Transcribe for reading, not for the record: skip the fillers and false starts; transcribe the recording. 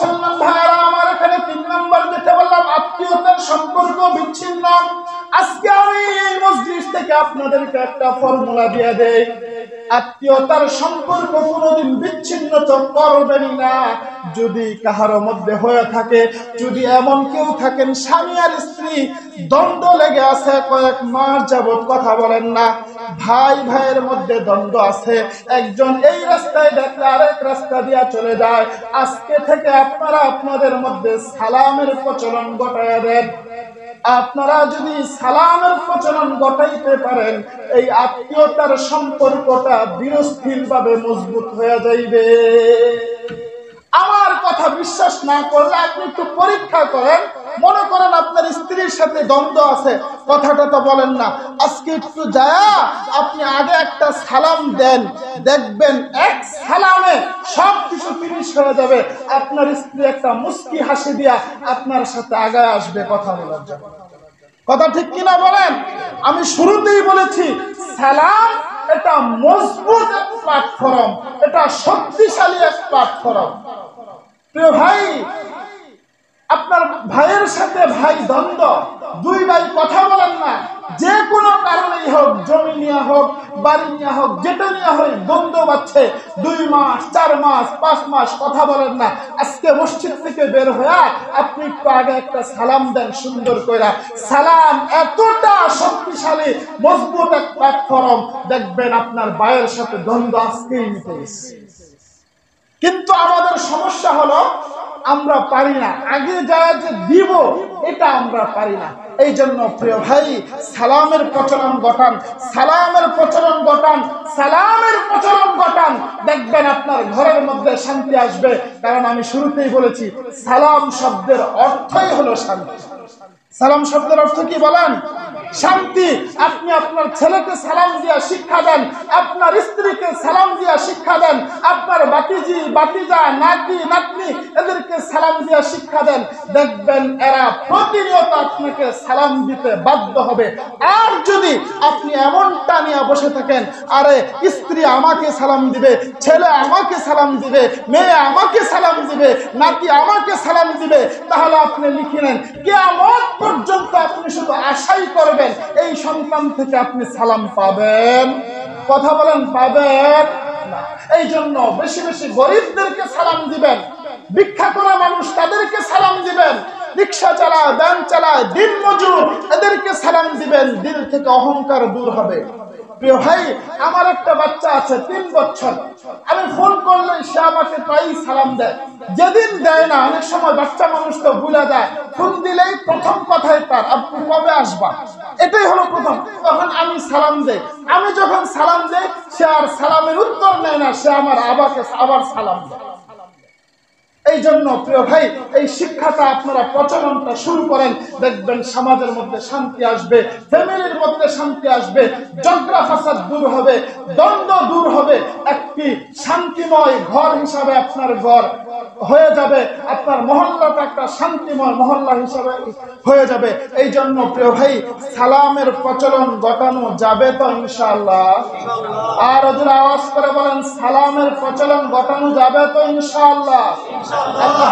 মুসলমান ভাইরা আমার, এখানে 3 নম্বর যেটা বললাম আত্মীয়তার সম্পর্ক বিচ্ছিন্ন। আজকে আমি এই মজলিস থেকে আপনাদেরকে একটা ফর্মুলা দিয়ে দেই, আত্মীয়তার সম্পর্ক কোনোদিন বিচ্ছিন্ন তো করবেনই না। যদি কাহার মধ্যে হয়ে থাকে, যদি এমন কেউ থাকেন স্বামী আর স্ত্রী দ্বন্দ্ব লেগে আছে, কয়েক মাস যাবত কথা বলেন না, ভাই ভাইয়ের মধ্যে দ্বন্দ্ব আছে, একজন এই রাস্তায় দেখলে আরেক রাস্তা দিয়া চলে যায়, আজকে থেকে আপনারা আপনাদের মধ্যে সালামের প্রচলন ঘটায় দেন। আপনারা যদি সালামের প্রচলন ঘটাইতে পারেন, এই আত্মীয়তার সম্পর্কটা বিরস্থির ভাবে মজবুত হয়ে যাইবে। আমার কথা বিশ্বাস না করলে আপনি একটু পরীক্ষা করেন। মনে করেন আপনার স্ত্রীর সাথে দ্বন্দ্ব আছে, কথাটা তো বলেন না, আজকে একটু যায় আপনি আগে একটা সালাম দেন, দেখবেন এক সালামে সবকিছু ফিনিশ হয়ে যাবে। আপনার স্ত্রী একটা মুস্কি হাসি দিয়া আপনার সাথে আগায় আসবে কথা বলার জন্য। কথা ঠিক কিনা বলেন? আমি শুরুতেই বলেছি সালাম এটা মজবুত এক প্ল্যাটফর্ম, এটা শক্তিশালী এক প্ল্যাটফর্ম। প্রিয় ভাই, আপনার ভাইয়ের সাথে ভাই দ্বন্দ্ব, দুই ভাই কথা বলেন না, যে কোনো কারণেই হোক, জমি নিয়ে হোক, বাড়ি নিয়ে হোক, যেটা নিয়ে হোক দ্বন্দ্ব বাড়ছে, 2 মাস 4 মাস 5 মাস কথা বলেন না, আজকে মসজিদ থেকে বের হয়ে আপনি একটু আগে একটা সালাম দেন সুন্দর করে। সালাম এতটা শক্তিশালী মজবুত এক প্ল্যাটফর্ম, দেখবেন আপনার ভাইয়ের সাথে দ্বন্দ্ব আজকেই মিটে গেছে। কিন্তু আমাদের সমস্যা হলো আমরা পারি না, আগে যা যে দিব এটা আমরা পারি না। এই জন্য প্রিয় ভাই, সালামের প্রচলন ঘটান, সালামের প্রচলন ঘটান, সালামের প্রচলন ঘটান, দেখবেন আপনার ঘরের মধ্যে শান্তি আসবে। কারণ আমি শুরুতেই বলেছি সালাম শব্দের অর্থই হলো শান্তি। সালাম শব্দের অর্থ কি বলেন? শান্তি। আপনি আপনার ছেলেকে সালাম দিয়া শিক্ষা দেন, আপনার স্ত্রীকে সালাম দিয়া শিক্ষা দেন, আপনার বাতিজি বাতিজা নাতি নাতনি এদেরকে সালাম দিয়া শিক্ষা দেন, দেখবেন এরা প্রতিনিয়ত আপনাকে সালাম দিতে বাধ্য হবে। আর যদি আপনি এমনটা নিয়ে বসে থাকেন, আরে স্ত্রী আমাকে সালাম দিবে, ছেলে আমাকে সালাম দিবে, মেয়ে আমাকে সালাম দিবে, নাতি আমাকে সালাম দিবে, তাহলে আপনি লিখে নেন কিয়ামত পর্যন্ত আপনি শুধু আশাই করবেন এই সন্তান থেকে আপনি সালাম পাবেন। কথা বলেন, পাবেন না। এই জন্য বেশি বেশি গরিবদেরকে সালাম দিবেন, ভিক্ষা করা মানুষ তাদেরকে সালাম দিবেন, রিক্সা চালায়, ভ্যান চালায়, দিন মজুর এদেরকে সালাম দিবেন, দিল থেকে অহংকার দূর হবে। প্রিয় ভাই, আমার একটা বাচ্চা আছে 3 বছর, আমি ফোন করলে সে আমাকে প্রায়ই সালাম দেয়। যেদিন দেয় না, অনেক সময় বাচ্চা মানুষ তো ভুলে যায়, ফোন দিলেই প্রথম কথাই তার আপনি কবে আসবা, এটাই হলো প্রথম। তখন আমি সালাম দেই, আমি যখন সালাম দেই সে আর সালামের উত্তর নেয় না, সে আমার আবাকে আবার সালাম দেয়। এই জন্য প্রিয় ভাই, এই শিক্ষাটা আপনারা প্রচলনটা শুরু করেন, দেখবেন সমাজের মধ্যে শান্তি আসবে, ফ্যামিলির মধ্যে শান্তি আসবে, ঝগড়া ফাসাদ দূর হবে, দ্বন্দ্ব দূর হবে, একটি শান্তিময় ঘর হিসাবে আপনার ঘর হয়ে যাবে, আপনার মহল্লাটা একটা শান্তিময় মহল্লা হিসাবে হয়ে যাবে। এই জন্য প্রিয় ভাই, সালামের প্রচলন ঘটানো যাবে তো ইনশাআল্লাহ? আর ওদের আওয়াজ করে বলেন, সালামের প্রচলন ঘটানো যাবে তো ইনশাআল্লাহ? আল্লাহ